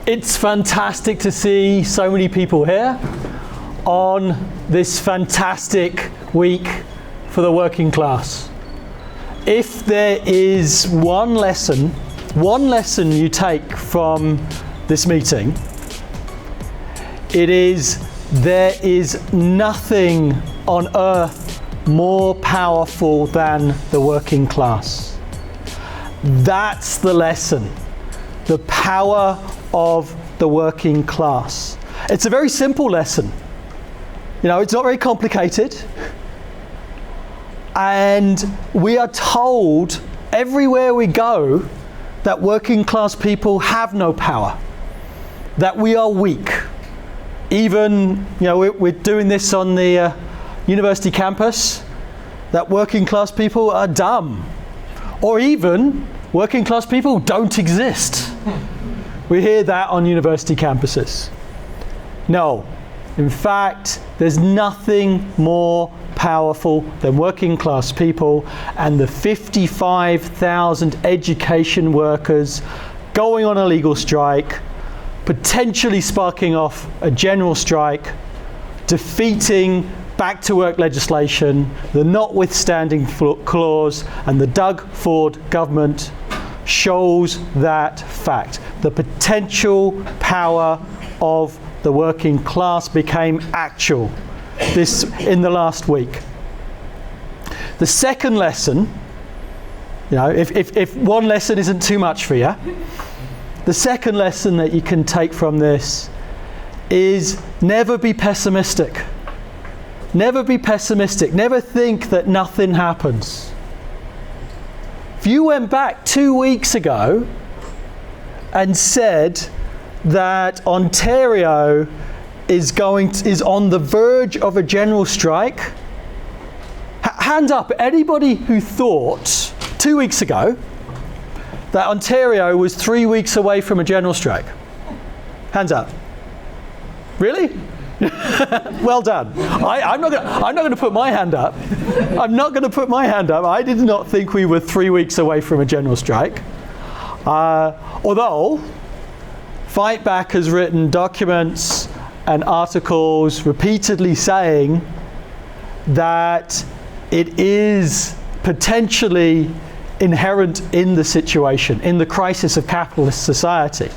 It's fantastic to see so many people here on this fantastic week for the working class. If there is one lesson you take from this meeting, it is there is nothing on earth more powerful than the working class. That's the lesson. The power of the working class. It's a very simple lesson. You know, it's not very complicated. And we are told everywhere we go that working class people have no power, that we are weak. Even, you know, we're doing this on the university campus, that working class people are dumb. Or even, working class people don't exist. We hear that on university campuses. No, in fact, there's nothing more powerful than working class people and the 55,000 education workers going on a legal strike, potentially sparking off a general strike, defeating back to work legislation, the notwithstanding clause, and the Doug Ford government shows that fact. The potential power of the working class became actual this in the last week. The second lesson, you know, if one lesson isn't too much for you, the second lesson that you can take from this is never be pessimistic. Never be pessimistic. Never think that nothing happens. If you went back 2 weeks ago and said that Ontario is on the verge of a general strike, hand up anybody who thought 2 weeks ago that Ontario was 3 weeks away from a general strike. Hands up. Really? Well done. I'm not going to put my hand up. I'm not going to put my hand up. I did not think we were 3 weeks away from a general strike. Although Fightback has written documents and articles repeatedly saying that it is potentially inherent in the situation, in the crisis of capitalist society.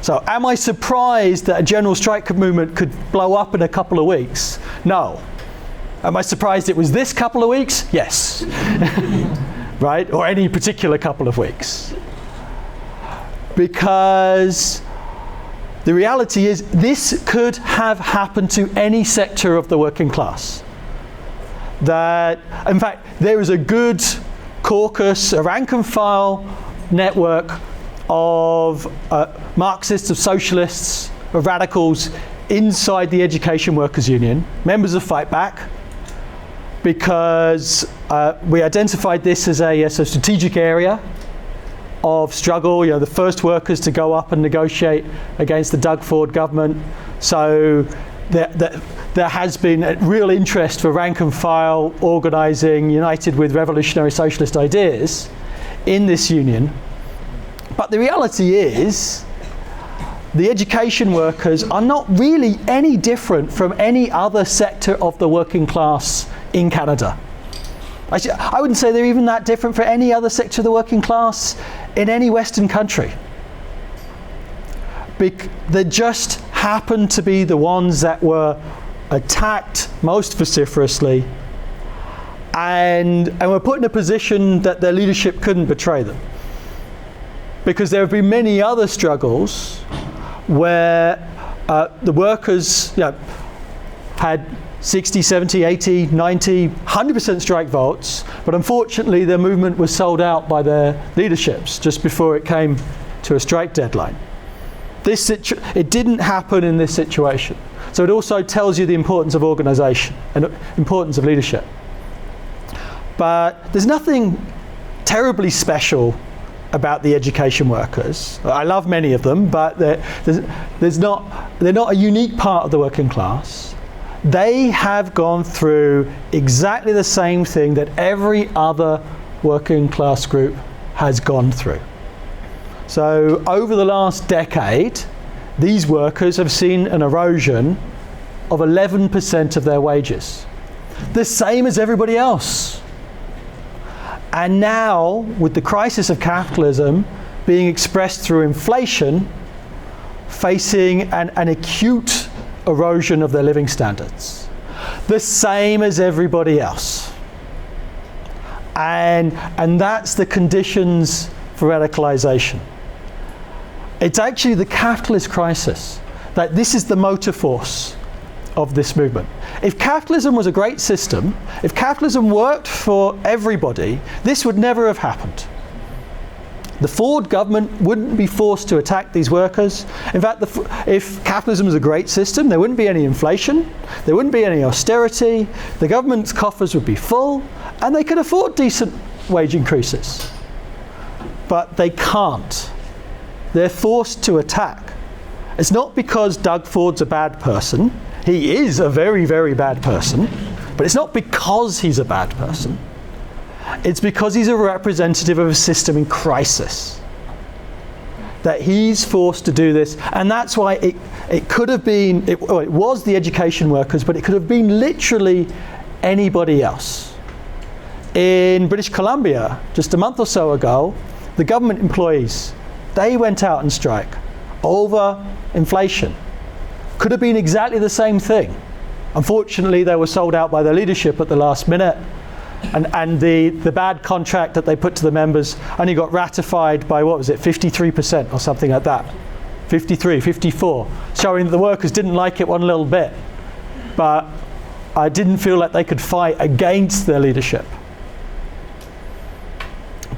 So am I surprised that a general strike movement could blow up in a couple of weeks? No. Am I surprised it was this couple of weeks? Yes. Right? Or any particular couple of weeks. Because the reality is this could have happened to any sector of the working class. That, in fact, there is a good caucus, a rank and file network of Marxists, of socialists, of radicals inside the Education Workers Union, members of Fightback, because we identified this as a strategic area of struggle, you know, the first workers to go up and negotiate against the Doug Ford government. So there has been a real interest for rank and file organising, united with revolutionary socialist ideas in this union. But the reality is, the education workers are not really any different from any other sector of the working class in Canada. I wouldn't say they're even that different for any other sector of the working class in any Western country. They just happen to be the ones that were attacked most vociferously and were put in a position that their leadership couldn't betray them. Because there have been many other struggles where the workers, you know, had 60, 70, 80, 90, 100% strike votes, but unfortunately their movement was sold out by their leaderships just before it came to a strike deadline. It didn't happen in this situation. So it also tells you the importance of organisation and importance of leadership. But there's nothing terribly special about the education workers. I love many of them, but they're not a unique part of the working class. They have gone through exactly the same thing that every other working class group has gone through. So over the last decade, these workers have seen an erosion of 11% of their wages. The same as everybody else. And now, with the crisis of capitalism being expressed through inflation, facing an acute erosion of their living standards. The same as everybody else. And that's the conditions for radicalization. It's actually the capitalist crisis that this is the motor force of this movement. If capitalism was a great system, if capitalism worked for everybody, this would never have happened. The Ford government wouldn't be forced to attack these workers. In fact, if capitalism was a great system, there wouldn't be any inflation, there wouldn't be any austerity, the government's coffers would be full, and they could afford decent wage increases. But they can't. They're forced to attack. It's not because Doug Ford's a bad person. He is a very, very bad person. But it's not because he's a bad person. It's because he's a representative of a system in crisis. That he's forced to do this. And that's why it could have been, it was the education workers, but it could have been literally anybody else. In British Columbia, just a month or so ago, the government employees, they went out and strike over inflation. Could have been exactly the same thing. Unfortunately, they were sold out by their leadership at the last minute. And the bad contract that they put to the members only got ratified by, 53% or something like that. 53, 54, showing that the workers didn't like it one little bit. But I didn't feel like they could fight against their leadership.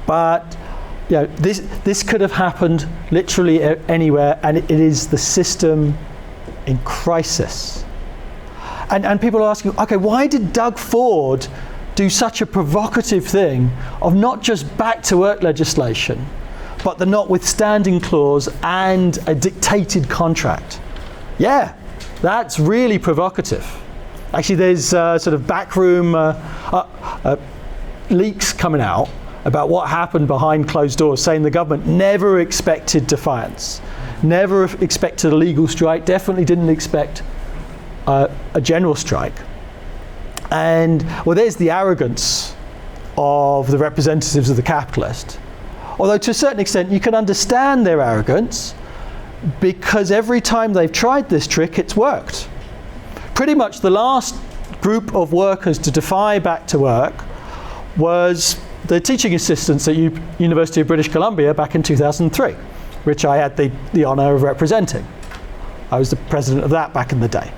But this could have happened literally anywhere, and it is the system in crisis. And people are asking, okay, why did Doug Ford do such a provocative thing of not just back-to-work legislation, but the notwithstanding clause and a dictated contract? Yeah, that's really provocative. Actually, there's sort of backroom leaks coming out about what happened behind closed doors, saying the government never expected defiance, never expected a legal strike, definitely didn't expect a general strike. And, there's the arrogance of the representatives of the capitalist. Although to a certain extent you can understand their arrogance, because every time they've tried this trick, it's worked. Pretty much the last group of workers to defy back to work was the teaching assistants at University of British Columbia back in 2003, which I had the honour of representing. I was the president of that back in the day.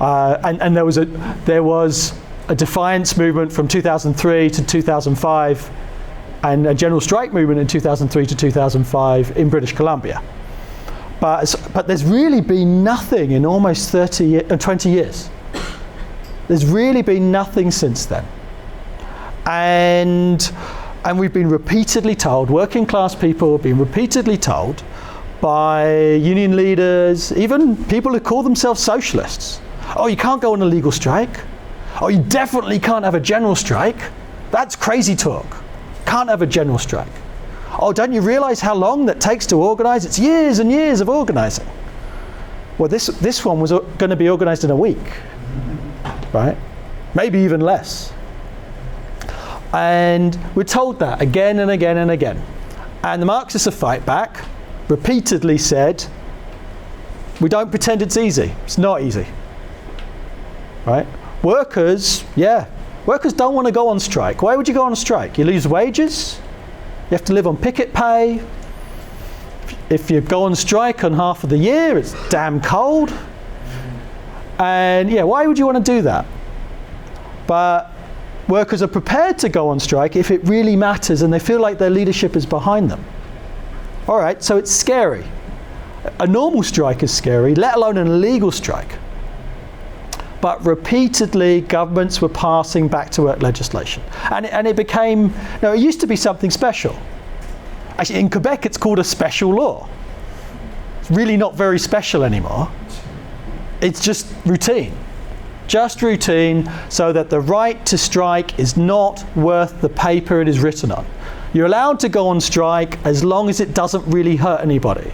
And there was a defiance movement from 2003 to 2005, and a general strike movement in 2003 to 2005 in British Columbia. But there's really been nothing in almost 20 years. There's really been nothing since then. And we've been repeatedly told, working class people have been repeatedly told by union leaders, even people who call themselves socialists, oh, you can't go on a legal strike. Oh, you definitely can't have a general strike. That's crazy talk. Can't have a general strike. Oh, don't you realize how long that takes to organize? It's years and years of organizing. Well, this one was going to be organized in a week, right? Maybe even less. And we're told that again and again and again. And the Marxists of Fightback repeatedly said, we don't pretend it's easy. It's not easy. Right? Workers don't want to go on strike. Why would you go on a strike? You lose wages. You have to live on picket pay. If you go on strike on half of the year, it's damn cold. And why would you want to do that? But workers are prepared to go on strike if it really matters and they feel like their leadership is behind them. All right, so it's scary. A normal strike is scary, let alone an illegal strike. But repeatedly, governments were passing back-to-work legislation. And it became, it used to be something special. Actually, in Quebec, it's called a special law. It's really not very special anymore. It's just routine. Just routine, so that the right to strike is not worth the paper it is written on. You're allowed to go on strike as long as it doesn't really hurt anybody,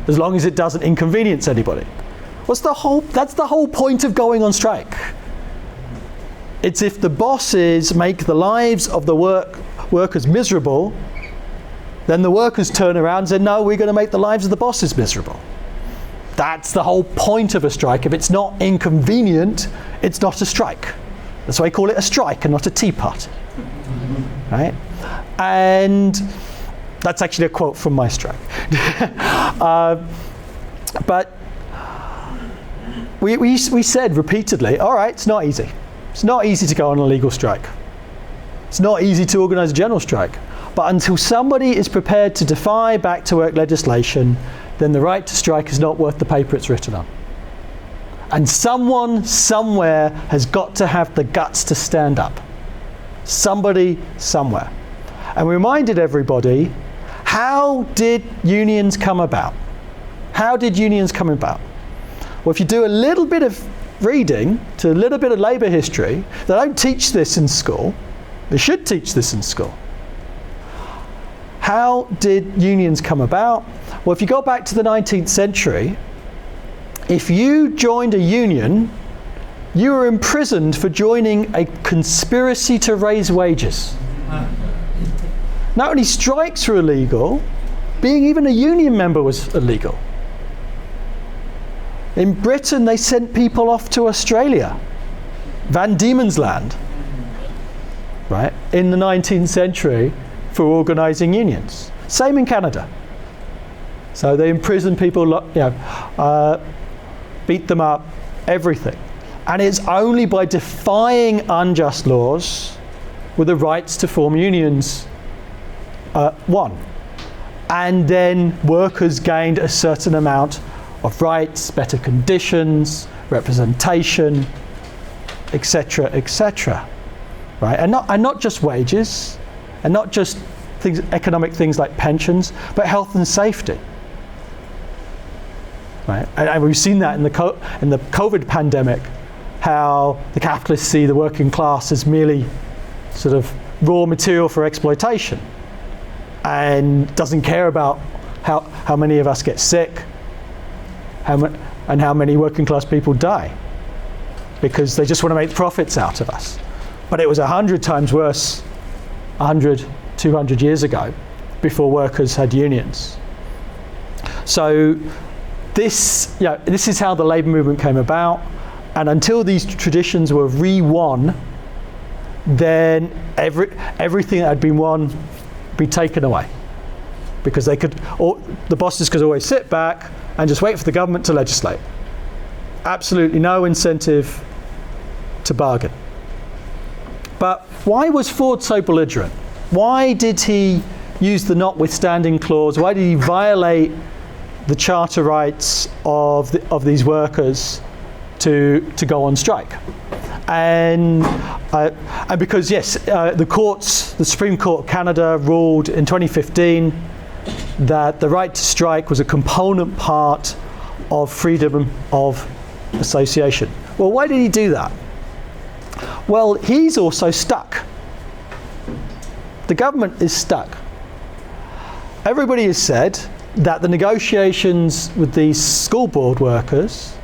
as long as it doesn't inconvenience anybody. That's the whole point of going on strike. It's if the bosses make the lives of the workers miserable, then the workers turn around and say, no, we're going to make the lives of the bosses miserable. That's the whole point of a strike. If it's not inconvenient, it's not a strike. That's why I call it a strike and not a tea party. Right? And that's actually a quote from my strike. But we said repeatedly, all right, it's not easy. It's not easy to go on a legal strike. It's not easy to organise a general strike. But until somebody is prepared to defy back-to-work legislation, then the right to strike is not worth the paper it's written on. And someone, somewhere, has got to have the guts to stand up. Somebody, somewhere. And we reminded everybody, how did unions come about? How did unions come about? Well, if you do a little bit of reading to a little bit of labour history, they don't teach this in school. They should teach this in school. How did unions come about? Well, if you go back to the 19th century, if you joined a union, you were imprisoned for joining a conspiracy to raise wages. Not only strikes were illegal, being even a union member was illegal. In Britain, they sent people off to Australia, Van Diemen's Land, right, in the 19th century for organising unions. Same in Canada. So they imprisoned people, beat them up, everything. And it's only by defying unjust laws were the rights to form unions won. And then workers gained a certain amount of rights, better conditions, representation, etc., etc. Right? And not just wages, and not just things, economic things like pensions, but health and safety. Right? And we've seen that in the COVID pandemic, how the capitalists see the working class as merely sort of raw material for exploitation, and doesn't care about how many of us get sick, and how many working class people die, because they just want to make profits out of us. But it was 100 times worse 100, 200 years ago, before workers had unions. So this is how the labour movement came about, and until these traditions were re-won, then everything that had been won be taken away, because the bosses could always sit back and just wait for the government to legislate. Absolutely no incentive to bargain. But why was Ford so belligerent? Why did he use the notwithstanding clause? Why did he violate the charter rights of these workers to go on strike? And because the Supreme Court of Canada ruled in 2015 that the right to strike was a component part of freedom of association. Well, why did he do that? Well, he's also stuck. The government is stuck. Everybody has said that the negotiations with these school board workers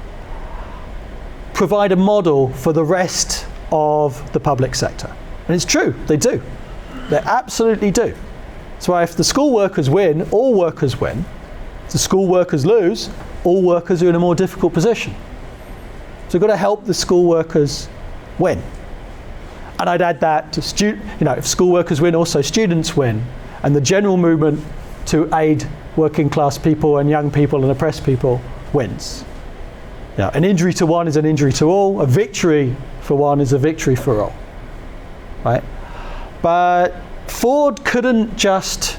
provide a model for the rest of the public sector. And it's true, they do. They absolutely do. That's why if the school workers win, all workers win. If the school workers lose, all workers are in a more difficult position. So we've got to help the school workers win. And I'd add that to if school workers win, also students win. And the general movement to aid working class people and young people and oppressed people wins. An injury to one is an injury to all. A victory for one is a victory for all. Right? But Ford couldn't just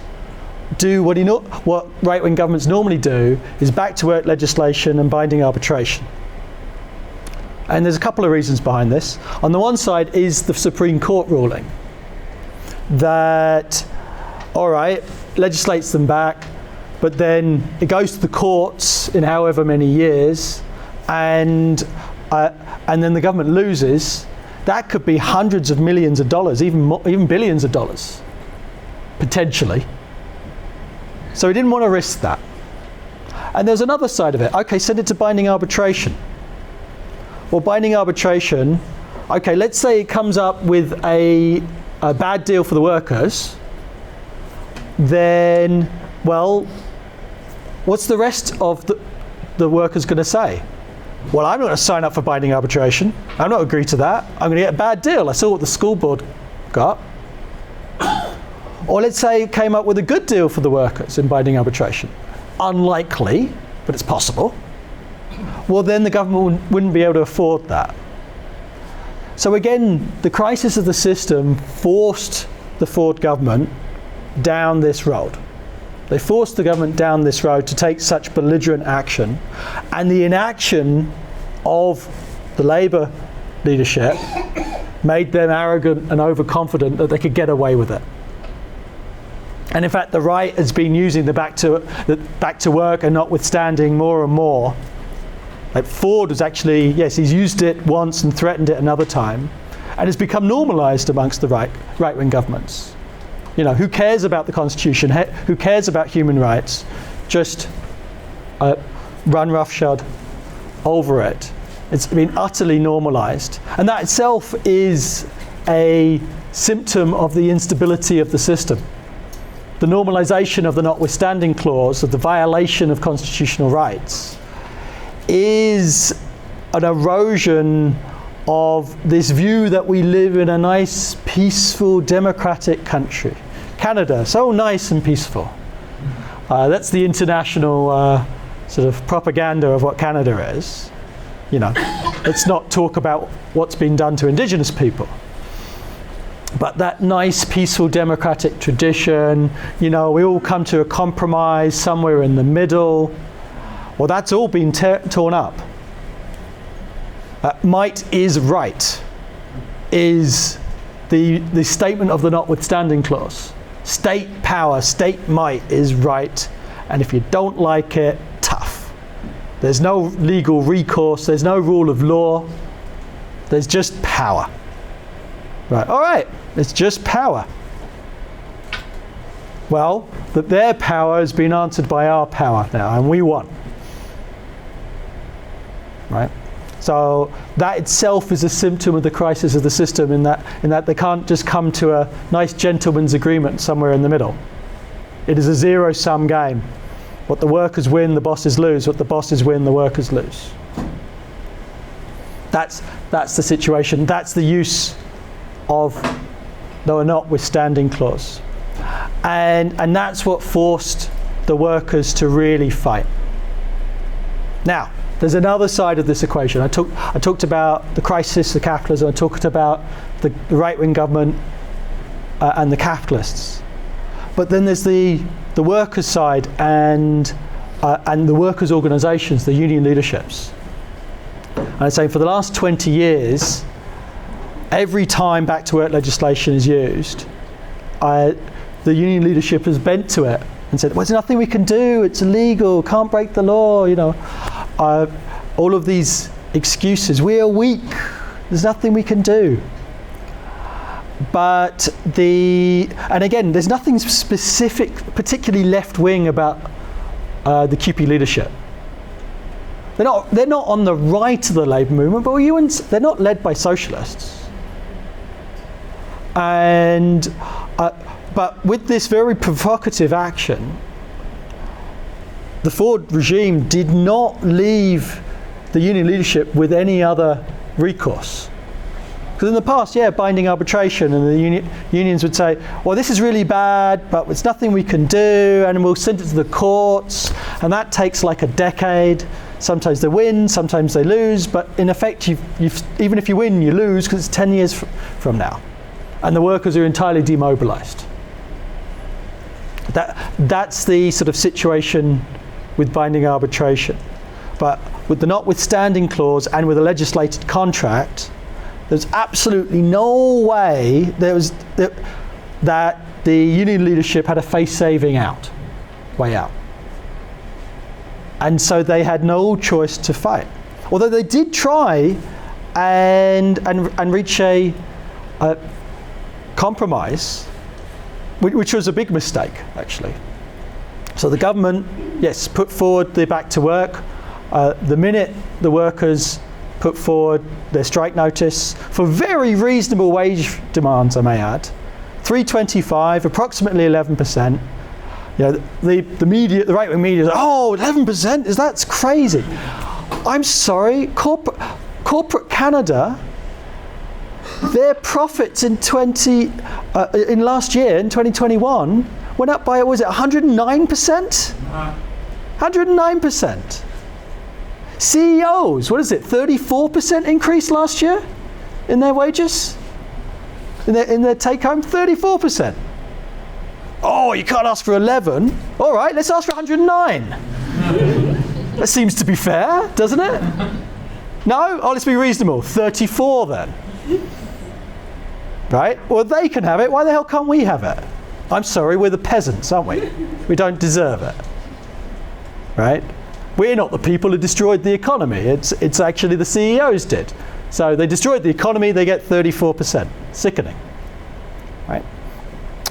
do what right-wing governments normally do, is back-to-work legislation and binding arbitration. And there's a couple of reasons behind this. On the one side is the Supreme Court ruling that, all right, legislates them back, but then it goes to the courts in however many years, and then the government loses. That could be hundreds of millions of dollars, even billions of dollars. potentially. So he didn't want to risk that. And there's another side of it. Okay, send it to binding arbitration. Well, binding arbitration, okay, let's say it comes up with a bad deal for the workers, then, well, what's the rest of the workers going to say? Well, I'm not going to sign up for binding arbitration. I'm not agree to that. I'm going to get a bad deal. I saw what the school board got. Or let's say it came up with a good deal for the workers in binding arbitration. Unlikely, but it's possible. Well, then the government wouldn't be able to afford that. So again, the crisis of the system forced the Ford government down this road. They forced the government down this road to take such belligerent action, and the inaction of the Labour leadership made them arrogant and overconfident that they could get away with it. And in fact, the right has been using the back to work and notwithstanding more and more. Like Ford was actually, yes, he's used it once and threatened it another time, and it's become normalised amongst the right-wing governments. You know, who cares about the Constitution? Who cares about human rights? Just run roughshod over it. It's been utterly normalised. And that itself is a symptom of the instability of the system. The normalisation of the notwithstanding clause, of the violation of constitutional rights, is an erosion of this view that we live in a nice, peaceful, democratic country. Canada, so nice and peaceful. That's the international sort of propaganda of what Canada is. You know, let's not talk about what's been done to Indigenous people. But that nice, peaceful, democratic tradition, you know, we all come to a compromise somewhere in the middle. Well, that's all been torn up. Might is right is the statement of the notwithstanding clause. State power, state might is right, and if you don't like it, tough. There's no legal recourse, there's no rule of law, there's just power. Right, all right, it's just power. Well, that their power has been answered by our power now, and we won. Right? So that itself is a symptom of the crisis of the system in that they can't just come to a nice gentleman's agreement somewhere in the middle. It is a zero-sum game. What the workers win, the bosses lose. What the bosses win, the workers lose. That's the situation. That's the use of the notwithstanding clause. And that's what forced the workers to really fight. Now, there's another side of this equation. I talked about the crisis of capitalism. I talked about the right-wing government and the capitalists. But then there's the workers' side and the workers' organisations, the union leaderships. And I'm saying for the last 20 years, every time back to work legislation is used, the union leadership has bent to it and said, well, there's nothing we can do, it's illegal, can't break the law, you know. All of these excuses, we are weak, there's nothing we can do. But and again, there's nothing specific, particularly left-wing about the QP leadership. They're not on the right of the labour movement, but they're not led by socialists. And but with this very provocative action, the Ford regime did not leave the union leadership with any other recourse. Because in the past, binding arbitration, and the unions would say, well, this is really bad, but it's nothing we can do, and we'll send it to the courts, and that takes like a decade. Sometimes they win, sometimes they lose, but in effect, even if you win, you lose, because it's 10 years from now. And the workers are entirely demobilised. That's the sort of situation with binding arbitration. But with the notwithstanding clause and with a legislated contract, there's absolutely no way that the union leadership had a face-saving way out. And so they had no choice to fight. Although they did try and reach a compromise which was a big mistake, actually. So the government, yes, put forward the back to work. The minute the workers put forward their strike notice for very reasonable wage demands, I may add, 3.25, approximately 11%. You know, the media, the right-wing media, is, oh, 11%? That's crazy. I'm sorry, corporate Canada, their profits in last year, in 2021, went up by, was it 109%? 109%. CEOs, what is it, 34% increase last year in their wages? In their take-home, 34%. Oh, you can't ask for 11. All right, let's ask for 109. That seems to be fair, doesn't it? No? Oh, let's be reasonable. 34 then. Right? Well, they can have it. Why the hell can't we have it? I'm sorry, we're the peasants, aren't we? We don't deserve it. Right? We're not the people who destroyed the economy. It's actually the CEOs did. So they destroyed the economy, they get 34%. Sickening. Right?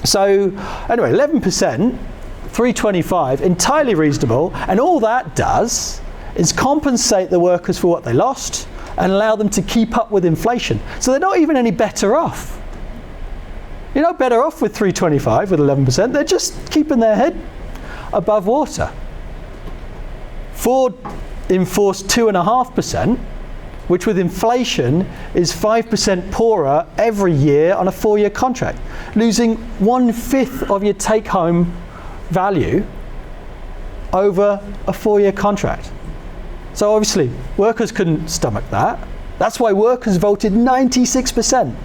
So anyway, 11%, 3.25, entirely reasonable, and all that does is compensate the workers for what they lost and allow them to keep up with inflation. So they're not even any better off. You're not better off with 3.25, with 11%. They're just keeping their head above water. Ford enforced 2.5%, which with inflation is 5% poorer every year on a 4-year contract, losing 1/5 of your take-home value over a 4-year contract. So obviously, workers couldn't stomach that. That's why workers voted 96%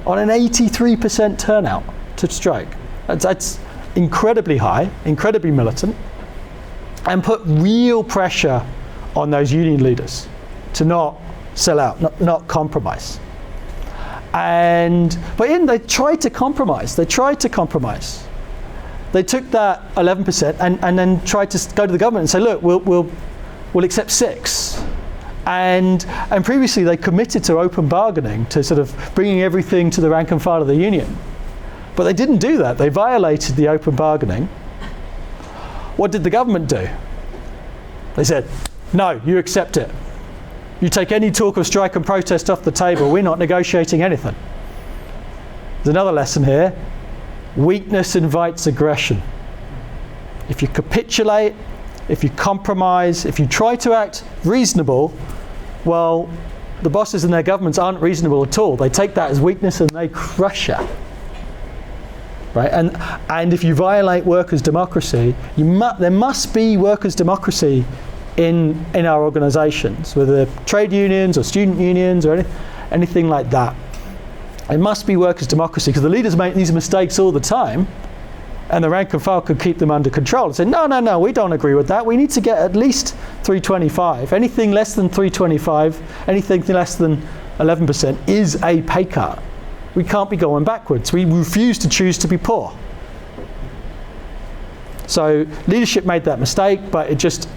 on an 83% turnout to strike. That's incredibly high, incredibly militant, and put real pressure on those union leaders to not sell out, not compromise. But they tried to compromise. They took that 11% and then tried to go to the government and say, look, we'll accept 6. And previously they committed to open bargaining, to sort of bringing everything to the rank and file of the union. But they didn't do that. They violated the open bargaining. What did the government do? They said, no, you accept it. You take any talk of strike and protest off the table. We're not negotiating anything. There's another lesson here. Weakness invites aggression. If you capitulate, if you compromise, if you try to act reasonable, well, the bosses and their governments aren't reasonable at all. They take that as weakness and they crush you. Right? And if you violate workers' democracy, there must be workers' democracy in our organisations, whether trade unions or student unions or anything like that. It must be workers' democracy, because the leaders make these mistakes all the time, and the rank and file could keep them under control and say, no, we don't agree with that. We need to get at least 3.25. Anything less than 3.25, anything less than 11% is a pay cut. We can't be going backwards. We refuse to choose to be poor. So leadership made that mistake, but it just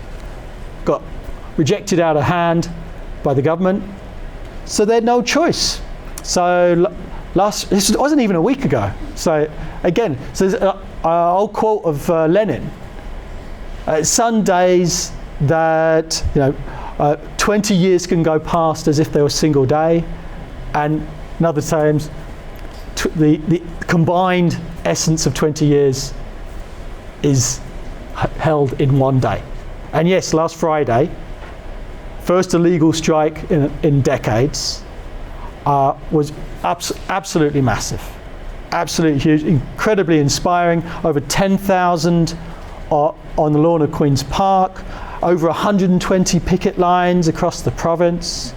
got rejected out of hand by the government. So they had no choice. So this wasn't even a week ago. So again, so there's an old quote of Lenin. Some days that 20 years can go past as if they were a single day, and in other times the combined essence of 20 years is held in one day. And yes, last Friday, first illegal strike in decades, was absolutely massive, absolutely huge, incredibly inspiring. Over 10,000 on the lawn of Queen's Park, over 120 picket lines across the province,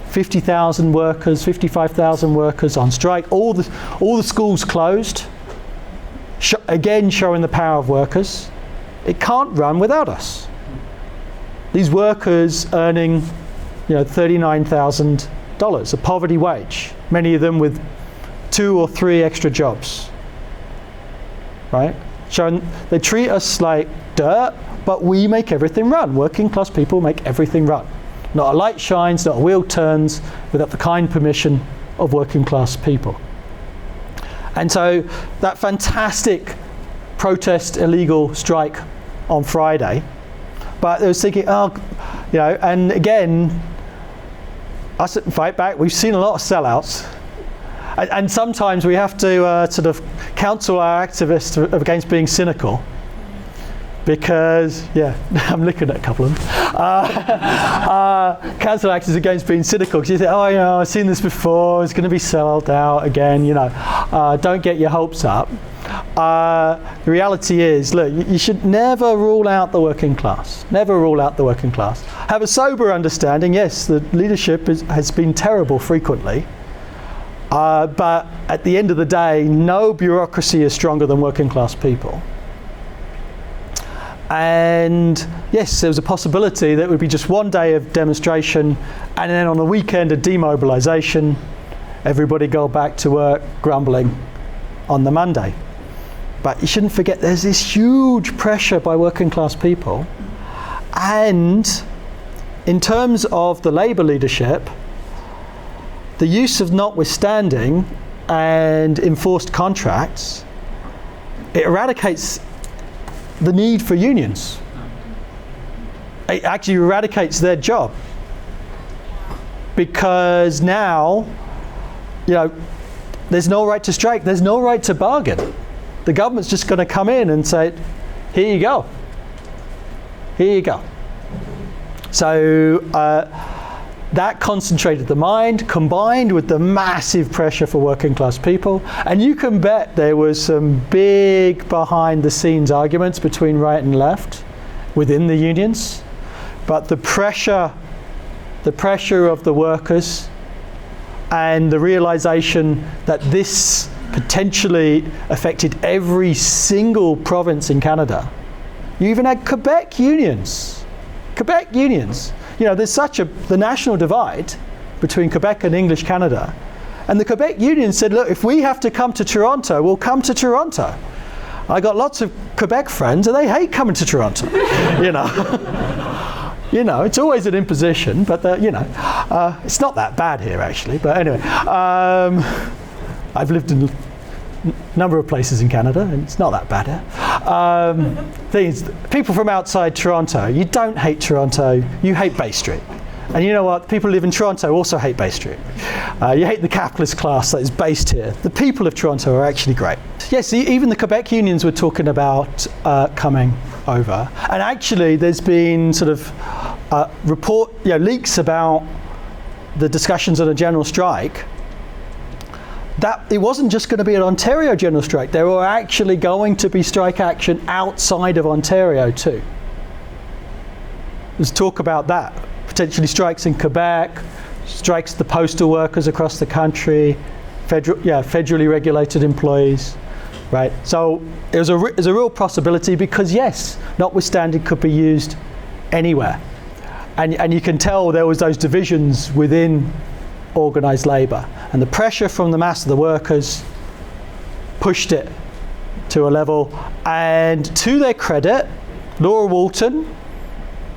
50,000 workers, 55,000 workers on strike. All the schools closed. Again, showing the power of workers. It can't run without us. These workers earning, $39,000, a poverty wage. Many of them with 2 or 3 extra jobs. Right? Showing they treat us like dirt, but we make everything run. Working class people make everything run. Not a light shines, not a wheel turns without the kind permission of working class people. And so that fantastic protest illegal strike on Friday, but they was thinking, oh, you know, and again, us at Fightback, we've seen a lot of sellouts. And sometimes we have to sort of counsel our activists against being cynical. Because, yeah, I'm looking at a couple of them. Counsel actors against being cynical, because you think, oh, you know, I've seen this before, it's going to be sold out again, you know. Don't get your hopes up. The reality is, look, you should never rule out the working class. Never rule out the working class. Have a sober understanding, yes, the leadership has been terrible frequently. But at the end of the day, no bureaucracy is stronger than working class people. And yes, there was a possibility that it would be just one day of demonstration, and then on the weekend of demobilization, everybody go back to work grumbling on the Monday. But you shouldn't forget there's this huge pressure by working class people. And in terms of the Labour leadership, the use of notwithstanding and enforced contracts, it eradicates the need for unions. It actually eradicates their job. Because now, you know, there's no right to strike, there's no right to bargain. The government's just going to come in and say, here you go. Here you go. So that concentrated the mind, combined with the massive pressure for working class people. And you can bet there was some big behind the scenes arguments between right and left within the unions. But the pressure of the workers and the realization that this potentially affected every single province in Canada. You even had Quebec unions. Quebec unions. You know, there's the national divide between Quebec and English Canada. And the Quebec Union said, look, if we have to come to Toronto, we'll come to Toronto. I got lots of Quebec friends and they hate coming to Toronto, you know. You know, it's always an imposition, but you know, it's not that bad here actually. But anyway, I've lived in a number of places in Canada and it's not that bad here. Things, people from outside Toronto, you don't hate Toronto, you hate Bay Street. And you know what? People who live in Toronto also hate Bay Street. You hate the capitalist class that is based here. The people of Toronto are actually great. Yes, even the Quebec unions were talking about coming over. And actually, there's been sort of leaks about the discussions on a general strike. That it wasn't just going to be an Ontario general strike. There were actually going to be strike action outside of Ontario too. There's talk about that. Potentially strikes in Quebec, strikes the postal workers across the country, federally regulated employees, right? So it was a real possibility because yes, notwithstanding could be used anywhere. And you can tell there was those divisions within organised labour, and the pressure from the mass of the workers pushed it to a level. And to their credit, Laura Walton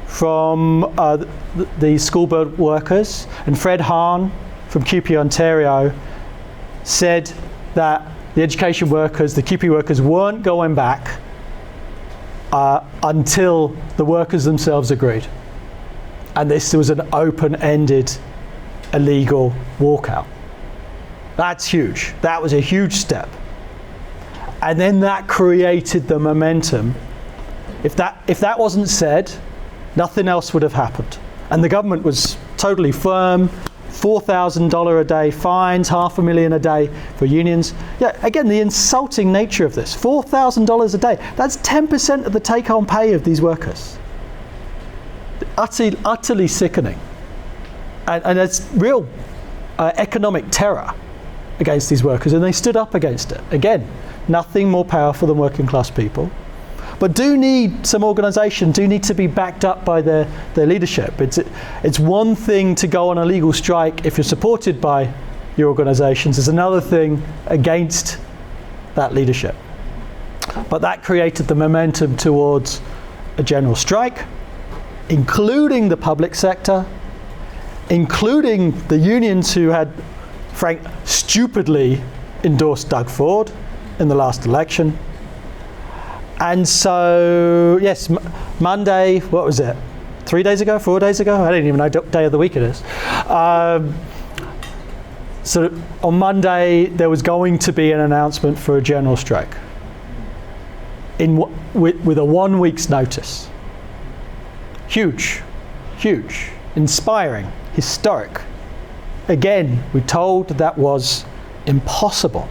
from the school board workers and Fred Hahn from QP Ontario said that the education workers, the QP workers, weren't going back until the workers themselves agreed. And this was an open-ended illegal walkout. That's huge. That was a huge step. And then that created the momentum. If that wasn't said, nothing else would have happened. And the government was totally firm. $4,000 a day fines, $500,000 a day for unions. Yeah, again, the insulting nature of this. $4,000 a day. That's 10% of the take-home pay of these workers. Utterly sickening. And it's real economic terror against these workers, and they stood up against it. Again, nothing more powerful than working class people, but do need some organisation, do need to be backed up by their leadership. It's one thing to go on a legal strike if you're supported by your organisations. It's another thing against that leadership. But that created the momentum towards a general strike, including the public sector, including the unions who had, stupidly endorsed Doug Ford in the last election. And so, yes, Monday, what was it? 3 days ago, 4 days ago? I don't even know what day of the week it is. So on Monday, there was going to be an announcement for a general strike with a 1 week's notice. Huge, huge, inspiring, historic. Again, we're told that was impossible.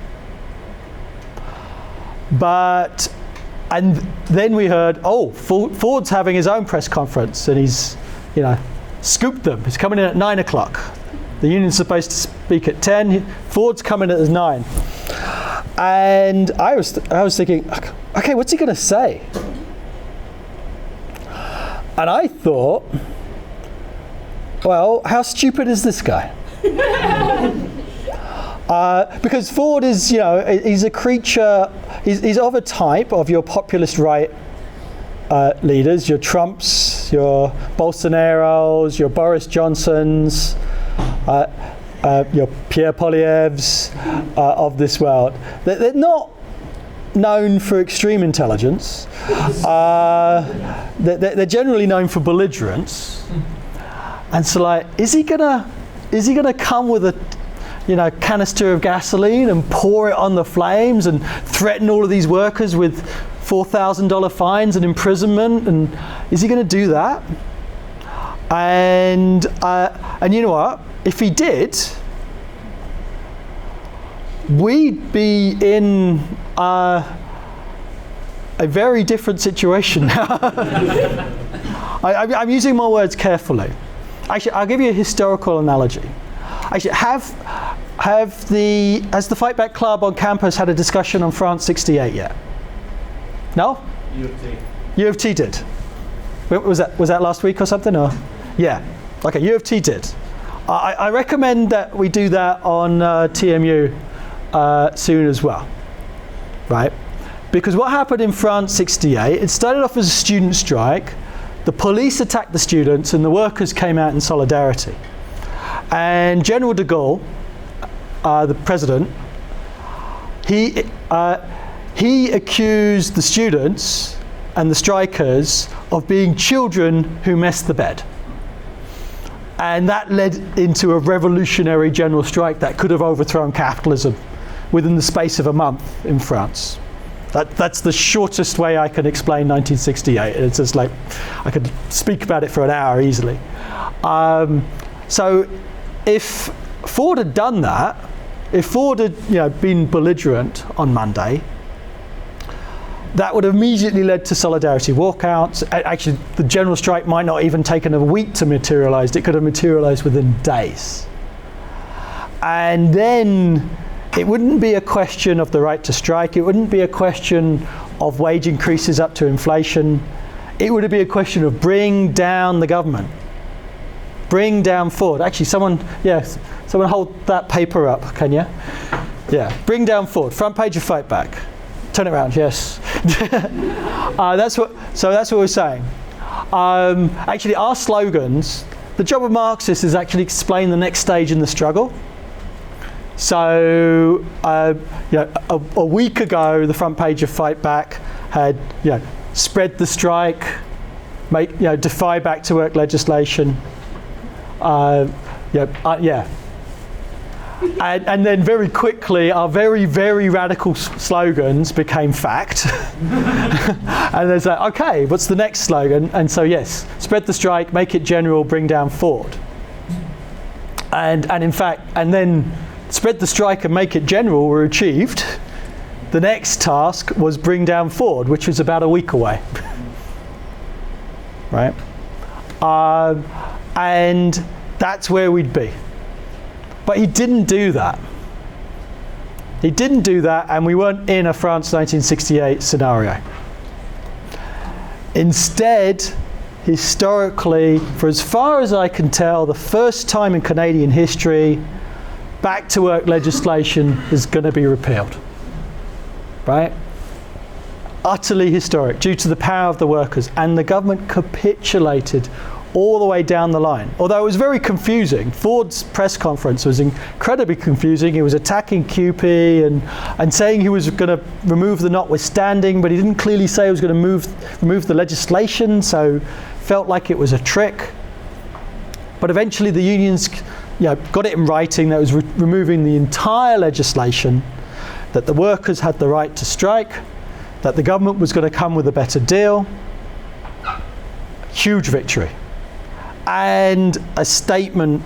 And then we heard, oh, Ford's having his own press conference, and he's, scooped them. He's coming in at 9 o'clock. The union's supposed to speak at 10. Ford's coming at 9. And I was thinking, okay, what's he going to say? And I thought, well, how stupid is this guy? Because Ford is, he's a creature, he's of a type of your populist right leaders, your Trumps, your Bolsonaros, your Boris Johnsons, your Pierre Poilievres of this world. They're not known for extreme intelligence. They're generally known for belligerence. And so, is he gonna come with a canister of gasoline and pour it on the flames and threaten all of these workers with $4,000 fines and imprisonment? And is he going to do that? And you know what? If he did, we'd be in a very different situation now. I'm using my words carefully. Actually, I'll give you a historical analogy. Actually, has the Fightback Club on campus had a discussion on France 68 yet? No? U of T. U of T did. Was that last week or something? Or yeah. Okay, U of T did. I recommend that we do that on TMU soon as well, right? Because what happened in France 68, it started off as a student strike. The police attacked the students and the workers came out in solidarity. And General de Gaulle, the president, he accused the students and the strikers of being children who messed the bed. And that led into a revolutionary general strike that could have overthrown capitalism within the space of a month in France. That's the shortest way I can explain 1968. It's just like, I could speak about it for an hour easily. So if Ford had done that, if Ford had been belligerent on Monday, that would have immediately led to solidarity walkouts. Actually, the general strike might not even taken a week to materialise. It could have materialised within days. And then it wouldn't be a question of the right to strike. It wouldn't be a question of wage increases up to inflation. It would be a question of bring down the government. Bring down Ford. Actually, someone hold that paper up, can you? Yeah, bring down Ford. Front page of Fightback. Turn it around, yes. That's what we're saying. Actually, our slogans, the job of Marxists is actually explain the next stage in the struggle. So, a week ago, the front page of Fightback had, spread the strike, defy back to work legislation. And then very quickly, our very, very radical slogans became fact. And there's like, okay, what's the next slogan? And so yes, spread the strike, make it general, bring down Ford. And in fact, and then spread the strike and make it general were achieved. The next task was bring down Ford, which was about a week away. Right? And that's where we'd be. But he didn't do that. He didn't do that, and we weren't in a France 1968 scenario. Instead, historically, for as far as I can tell, the first time in Canadian history, back to work legislation is going to be repealed. Right? Utterly historic, due to the power of the workers. And the government capitulated all the way down the line. Although it was very confusing. Ford's press conference was incredibly confusing. He was attacking QP and saying he was going to remove the notwithstanding, but he didn't clearly say he was going to remove the legislation, so felt like it was a trick. But eventually the unions got it in writing that it was removing the entire legislation, that the workers had the right to strike, that the government was going to come with a better deal. Huge victory. And a statement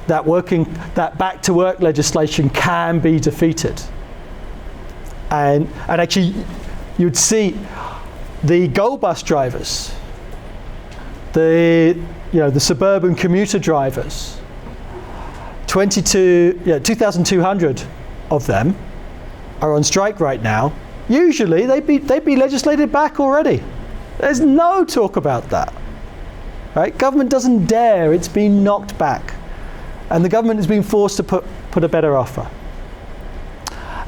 that back to work legislation can be defeated. And actually you'd see the go bus drivers, the suburban commuter drivers, 2,200 of them are on strike right now. Usually they'd be legislated back already. There's no talk about that. Right? Government doesn't dare, it's been knocked back. And the government has been forced to put a better offer.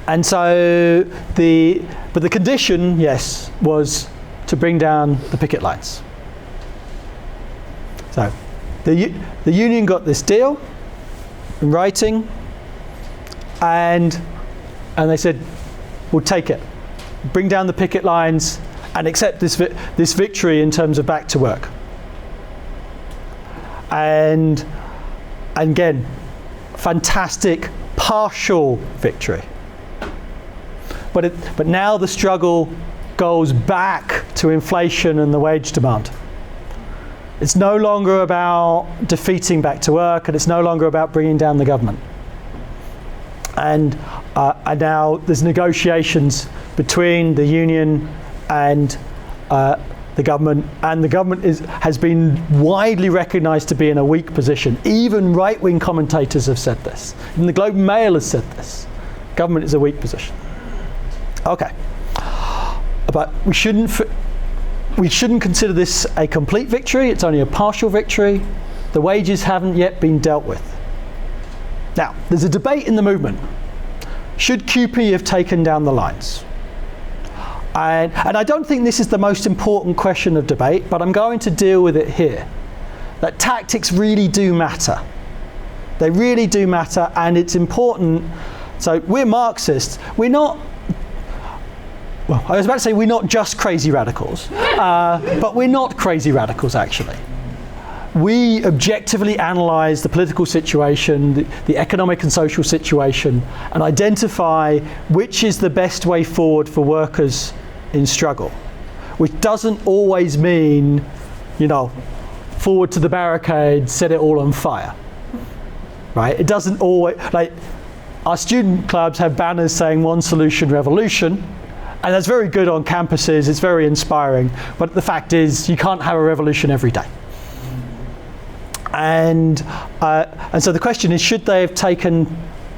And so but the condition, yes, was to bring down the picket lines. So the union got this deal in writing, and they said, we'll take it. Bring down the picket lines and accept this victory in terms of back to work. And again, fantastic partial victory. But now the struggle goes back to inflation and the wage demand. It's no longer about defeating back to work, and it's no longer about bringing down the government. And now there's negotiations between the union and the government, and the government has been widely recognised to be in a weak position. Even right-wing commentators have said this. Even the Globe and Mail has said this. Government is a weak position. Okay, but we shouldn't consider this a complete victory. It's only a partial victory. The wages haven't yet been dealt with. Now, there's a debate in the movement. Should QP have taken down the lines? And I don't think this is the most important question of debate, but I'm going to deal with it here. That tactics really do matter. They really do matter, and it's important. So we're Marxists. We're not, well, I was about to say we're not just crazy radicals, but we're not crazy radicals, actually. We objectively analyse the political situation, the economic and social situation, and identify which is the best way forward for workers in struggle, which doesn't always mean, forward to the barricade, set it all on fire, right? It doesn't always, like, our student clubs have banners saying one solution, revolution, and that's very good on campuses, it's very inspiring, but the fact is you can't have a revolution every day. And so the question is, should they have taken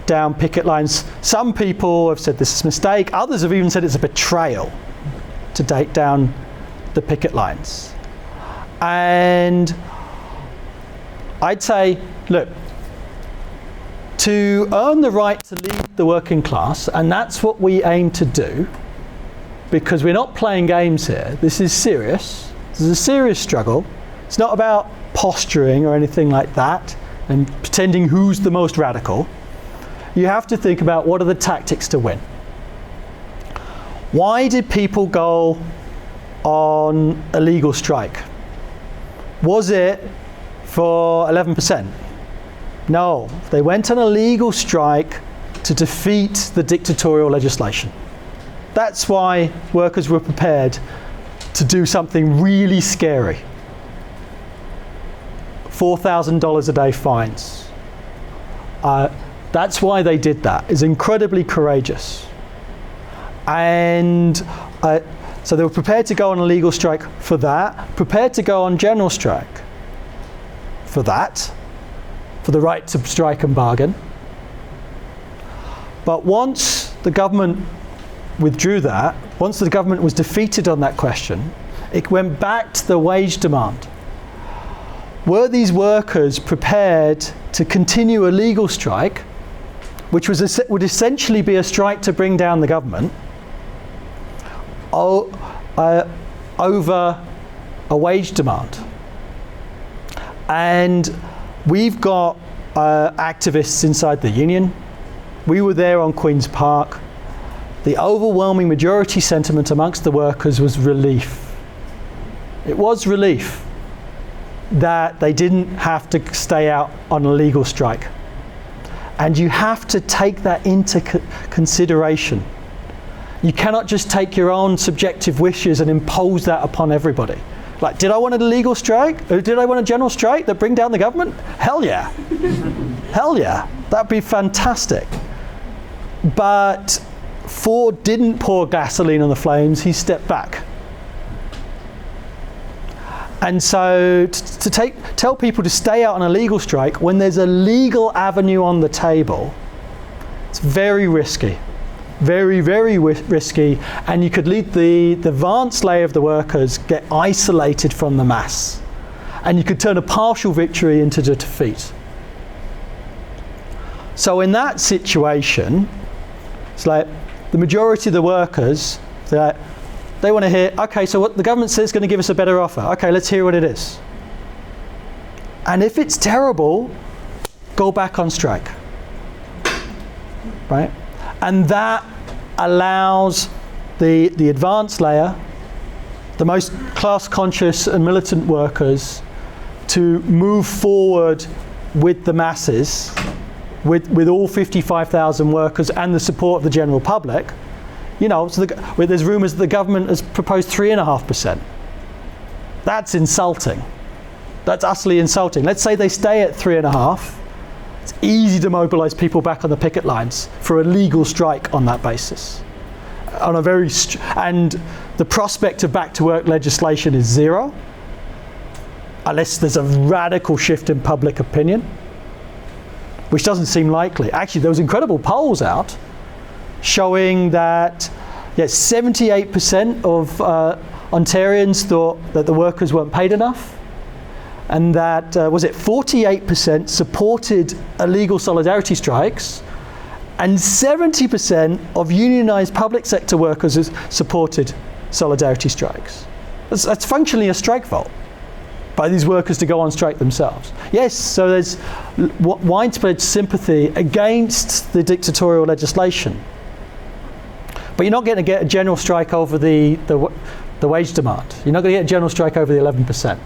down picket lines? Some people have said this is a mistake, others have even said it's a betrayal to take down the picket lines. And I'd say, look, to earn the right to lead the working class, and that's what we aim to do, because we're not playing games here, this is serious, this is a serious struggle, it's not about posturing or anything like that, and pretending who's the most radical. You have to think about what are the tactics to win. Why did people go on a legal strike? Was it for 11%? No, they went on a legal strike to defeat the dictatorial legislation. That's why workers were prepared to do something really scary. $4,000 a day fines. That's why they did that. It's incredibly courageous. And so they were prepared to go on a legal strike for that, prepared to go on general strike for that, for the right to strike and bargain. But once the government withdrew that, once the government was defeated on that question, it went back to the wage demand. Were these workers prepared to continue a legal strike, which would essentially be a strike to bring down the government, over a wage demand? And we've got activists inside the union. We were there on Queen's Park. The overwhelming majority sentiment amongst the workers was relief. It was relief that they didn't have to stay out on a legal strike. And you have to take that into consideration. You cannot just take your own subjective wishes and impose that upon everybody. Like, did I want a legal strike? Or did I want a general strike that bring down the government? Hell yeah. Hell yeah. That'd be fantastic. But Ford didn't pour gasoline on the flames, he stepped back. And so to tell people to stay out on a legal strike when there's a legal avenue on the table, it's very risky. Very, very risky, and you could lead the advanced layer of the workers get isolated from the mass. And you could turn a partial victory into a defeat. So in that situation, it's like the majority of the workers, they want to hear, okay, so what the government says is going to give us a better offer. Okay, let's hear what it is. And if it's terrible, go back on strike. Right? And that allows the advanced layer, the most class-conscious and militant workers, to move forward with the masses, with all 55,000 workers and the support of the general public. You know, so where there's rumours that the government has proposed 3.5%. That's insulting. That's utterly insulting. Let's say they stay at 3.5%. It's easy to mobilise people back on the picket lines for a legal strike on that basis. On a very and the prospect of back-to-work legislation is zero, unless there's a radical shift in public opinion, which doesn't seem likely. Actually, there was incredible polls out showing that 78% of Ontarians thought that the workers weren't paid enough, and that, 48% supported illegal solidarity strikes, and 70% of unionised public sector workers supported solidarity strikes. That's functionally a strike vote by these workers to go on strike themselves. Yes, so there's widespread sympathy against the dictatorial legislation. But you're not going to get a general strike over the wage demand. You're not going to get a general strike over the 11%.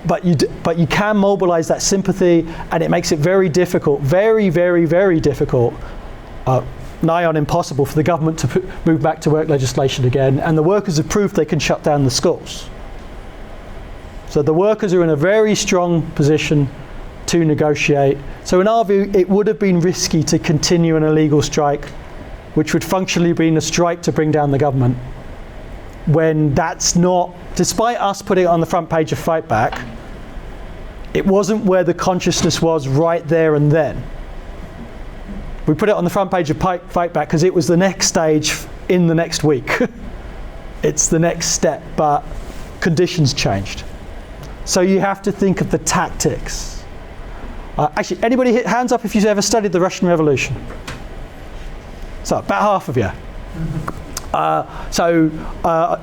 But you can mobilise that sympathy, and it makes it very difficult, very, very, very difficult, nigh on impossible for the government to move back to work legislation again. And the workers have proved they can shut down the schools. So the workers are in a very strong position to negotiate. So in our view, it would have been risky to continue an illegal strike, which would functionally been a strike to bring down the government, when that's not, despite us putting it on the front page of Fightback, it wasn't where the consciousness was right there and then. We put it on the front page of Fightback because it was the next stage in the next week. It's the next step, but conditions changed. So you have to think of the tactics. Actually, anybody hit hands up if you've ever studied the Russian Revolution? So, about half of you.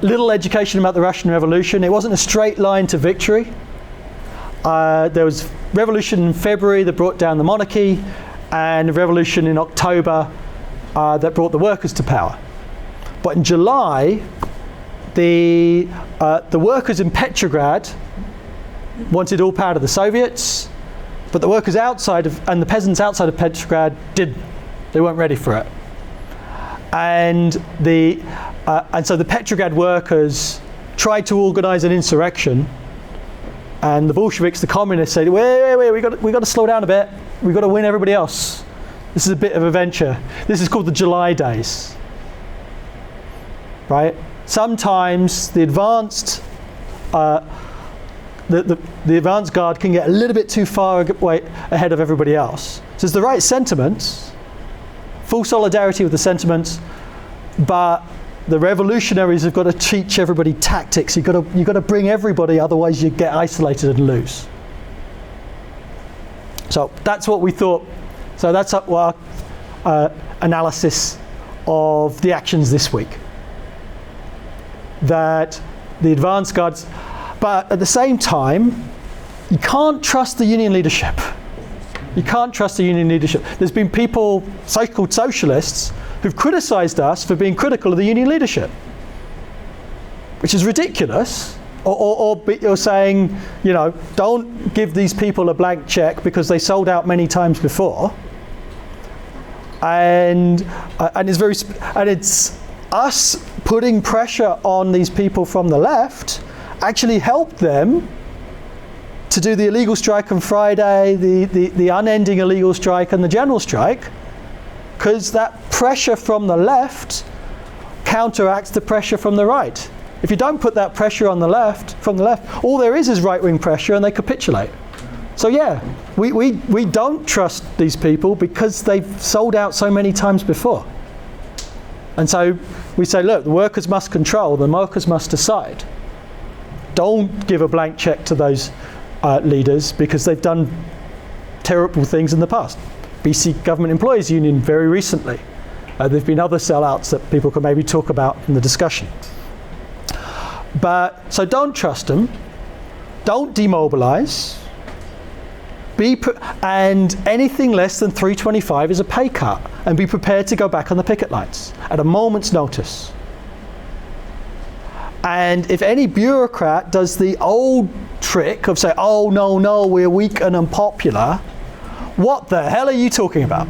Little education about the Russian Revolution. It wasn't a straight line to victory. There was revolution in February that brought down the monarchy, and a revolution in October that brought the workers to power. But in July, the workers in Petrograd wanted all power to the Soviets, but the workers outside of, and the peasants outside of Petrograd didn't. They weren't ready for it. And so the Petrograd workers tried to organise an insurrection, and the Bolsheviks, the communists, said, wait, we got to slow down a bit. We've got to win everybody else. This is a bit of a venture. This is called the July days. Right? Sometimes the advanced the advanced guard can get a little bit too far ahead of everybody else. So it's the right sentiments, full solidarity with the sentiments, but the revolutionaries have got to teach everybody tactics. You've got to bring everybody, otherwise you get isolated and lose. So that's what we thought. So that's our analysis of the actions this week. That the advance guards, But at the same time, you can't trust the union leadership. You can't trust the union leadership. There's been people, so-called socialists, who've criticised us for being critical of the union leadership, which is ridiculous. Or saying, you know, don't give these people a blank check because they sold out many times before. And it's us putting pressure on these people from the left actually helped them to do the illegal strike on Friday, the unending illegal strike and the general strike, because that pressure from the left counteracts the pressure from the right. If you don't put that pressure on the left, from the left, all there is right-wing pressure and they capitulate. So yeah, we don't trust these people because they've sold out so many times before. And so we say, look, the workers must control, the workers must decide. Don't give a blank check to those leaders because they've done terrible things in the past. BC Government Employees Union very recently. There've been other sellouts that people can maybe talk about in the discussion. But so don't trust them, don't demobilize, and anything less than 325 is a pay cut, and be prepared to go back on the picket lines at a moment's notice. And if any bureaucrat does the old trick of saying, oh no, we're weak and unpopular, what the hell are you talking about?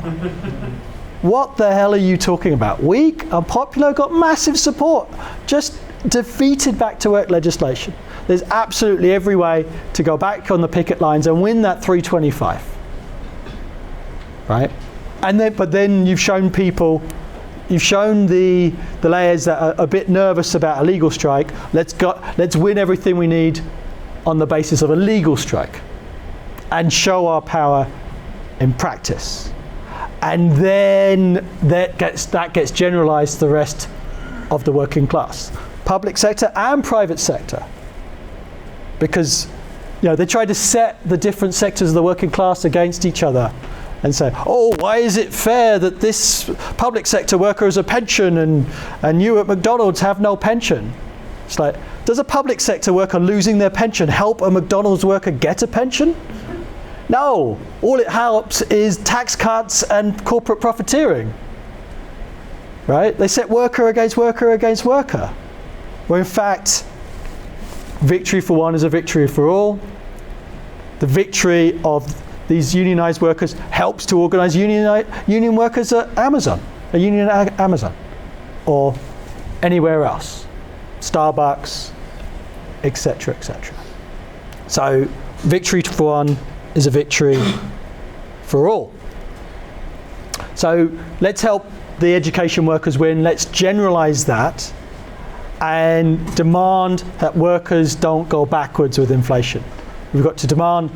What the hell are you talking about? Weak, unpopular, got massive support. Just defeated back to work legislation. There's absolutely every way to go back on the picket lines and win that 325. Right? But then you've shown people, you've shown the layers that are a bit nervous about a legal strike. Let's win everything we need on the basis of a legal strike and show our power in practice. And then that gets generalized to the rest of the working class. Public sector and private sector, because they try to set the different sectors of the working class against each other and say, oh, why is it fair that this public sector worker has a pension and you at McDonald's have no pension? It's like, does a public sector worker losing their pension help a McDonald's worker get a pension? No, all it helps is tax cuts and corporate profiteering. Right? They set worker against worker against worker. Where in fact, victory for one is a victory for all. The victory of these unionized workers helps to organize union workers at Amazon, a union at Amazon, or anywhere else, Starbucks, etc., etc. So victory for one is a victory for all. So let's help the education workers win. Let's generalize that and demand that workers don't go backwards with inflation. We've got to demand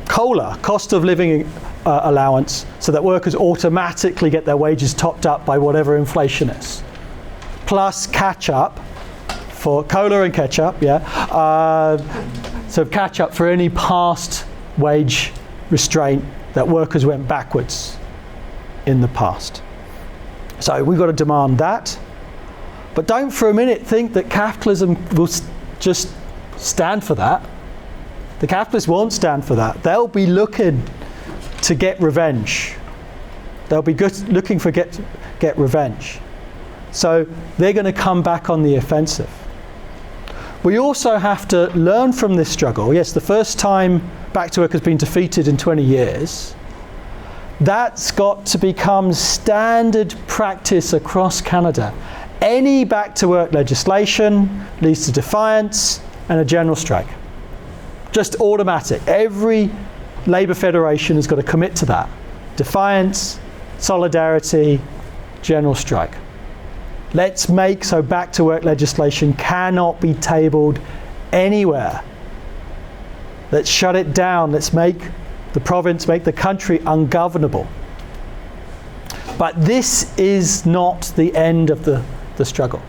COLA, cost of living allowance, so that workers automatically get their wages topped up by whatever inflation is. Plus catch up for COLA and catch up, so catch up for any past wage restraint that workers went backwards in the past. So we've got to demand that. But don't for a minute think that capitalism will just stand for that. The capitalists won't stand for that. They'll be looking to get revenge. They'll be looking for get revenge. So they're going to come back on the offensive. We also have to learn from this struggle. Yes, the first time back to work has been defeated in 20 years. That's got to become standard practice across Canada. Any back to work legislation leads to defiance and a general strike. Just automatic. Every labour federation has got to commit to that. Defiance, solidarity, general strike. Let's make so back to work legislation cannot be tabled anywhere. Let's shut it down. Let's make the province, make the country ungovernable. But this is not the end of the struggle.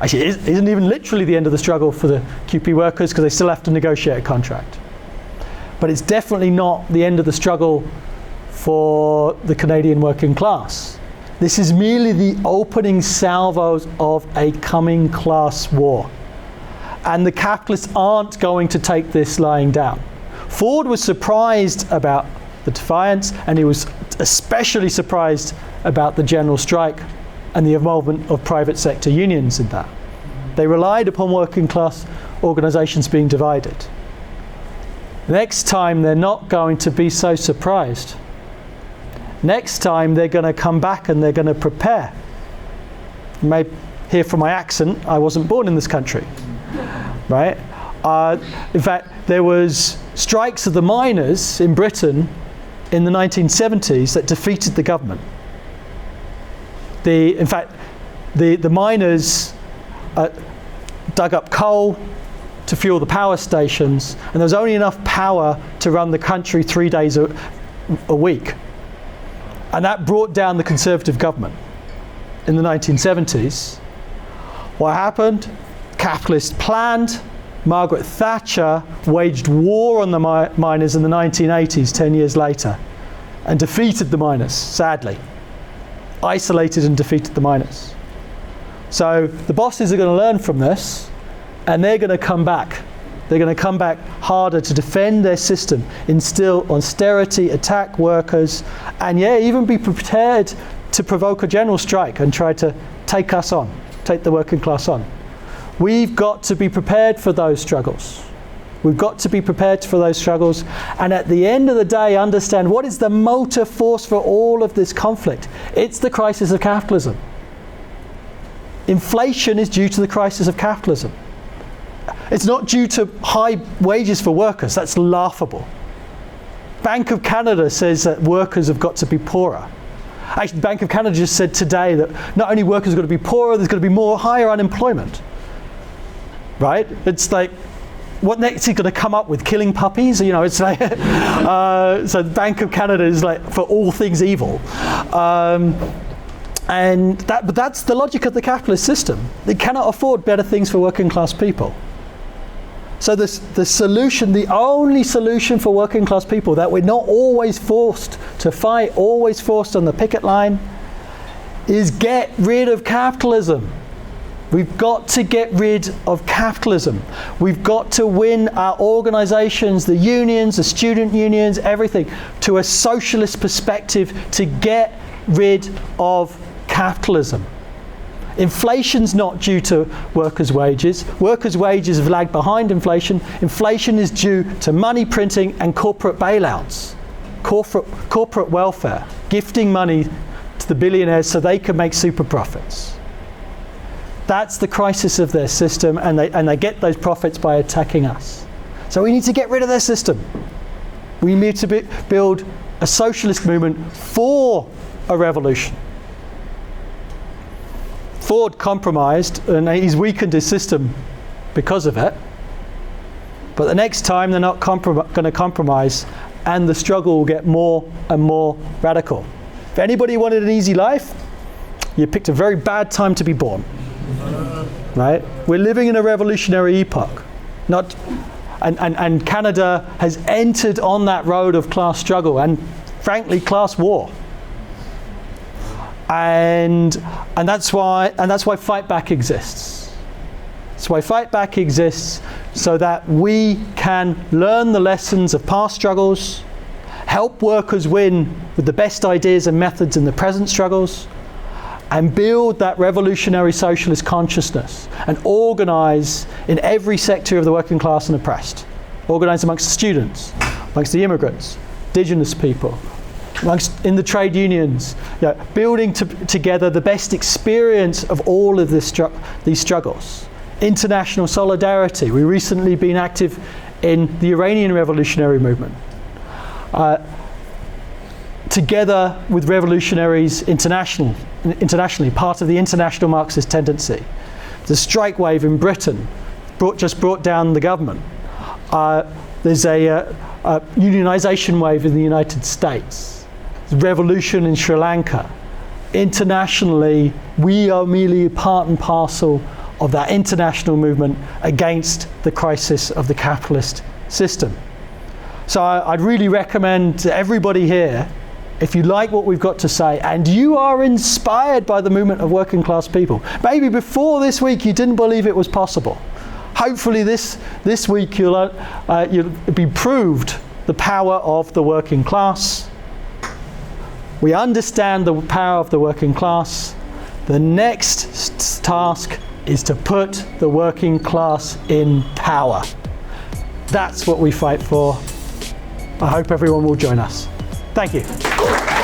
Actually, it isn't even literally the end of the struggle for the QP workers, because they still have to negotiate a contract. But it's definitely not the end of the struggle for the Canadian working class. This is merely the opening salvos of a coming class war. and the capitalists aren't going to take this lying down. Ford was surprised about the defiance, and he was especially surprised about the general strike and the involvement of private sector unions in that. They relied upon working class organisations being divided. Next time they're not going to be so surprised. Next time they're going to come back and they're going to prepare. You may hear from my accent, I wasn't born in this country, right? In fact, there was strikes of the miners in Britain in the 1970s that defeated the government. In fact, the miners dug up coal to fuel the power stations, and there was only enough power to run the country 3 days a week. And that brought down the Conservative government in the 1970s. What happened? Capitalists planned. Margaret Thatcher waged war on the miners in the 1980s, 10 years later, and defeated the miners, sadly. Isolated and defeated the miners. So the bosses are going to learn from this, and they're going to come back. They're going to come back harder to defend their system, instill austerity, attack workers, and even be prepared to provoke a general strike and try to take us on, take the working class on. We've got to be prepared for those struggles. We've got to be prepared for those struggles, and at the end of the day, understand what is the motive force for all of this conflict. It's the crisis of capitalism. Inflation is due to the crisis of capitalism. It's not due to high wages for workers. That's laughable. Bank of Canada says that workers have got to be poorer. Actually, Bank of Canada just said today that not only workers are going to be poorer, there's going to be higher unemployment. Right? It's like, what next is he going to come up with? Killing puppies? You know, it's like, so the Bank of Canada is like for all things evil. But that's the logic of the capitalist system. They cannot afford better things for working class people. So the solution, the only solution for working class people that we're not always forced to fight, always forced on the picket line, is get rid of capitalism. We've got to get rid of capitalism. We've got to win our organisations, the unions, the student unions, everything, to a socialist perspective to get rid of capitalism. Inflation's not due to workers' wages. Workers' wages have lagged behind inflation. Inflation is due to money printing and corporate bailouts, corporate welfare, gifting money to the billionaires so they can make super profits. That's the crisis of their system, and they get those profits by attacking us. So we need to get rid of their system. We need to build a socialist movement for a revolution. Ford compromised, and he's weakened his system because of it. But the next time they're not going to compromise, and the struggle will get more and more radical. If anybody wanted an easy life, you picked a very bad time to be born. Right? We're living in a revolutionary epoch. And Canada has entered on that road of class struggle and, frankly, class war. And that's why Fightback exists. That's why Fightback exists, so that we can learn the lessons of past struggles, help workers win with the best ideas and methods in the present struggles, and build that revolutionary socialist consciousness and organise in every sector of the working class and oppressed. Organise amongst the students, amongst the immigrants, indigenous people, in the trade unions, building together the best experience of all of these struggles. International solidarity. We've recently been active in the Iranian revolutionary movement. Together with revolutionaries internationally, part of the International Marxist Tendency. The strike wave in Britain just brought down the government. There's a unionisation wave in the United States. Revolution in Sri Lanka. Internationally, we are merely part and parcel of that international movement against the crisis of the capitalist system. So I'd really recommend to everybody here, if you like what we've got to say and you are inspired by the movement of working class people, maybe before this week you didn't believe it was possible, hopefully this week you'll be proved the power of the working class. We understand the power of the working class. The next task is to put the working class in power. That's what we fight for. I hope everyone will join us. Thank you.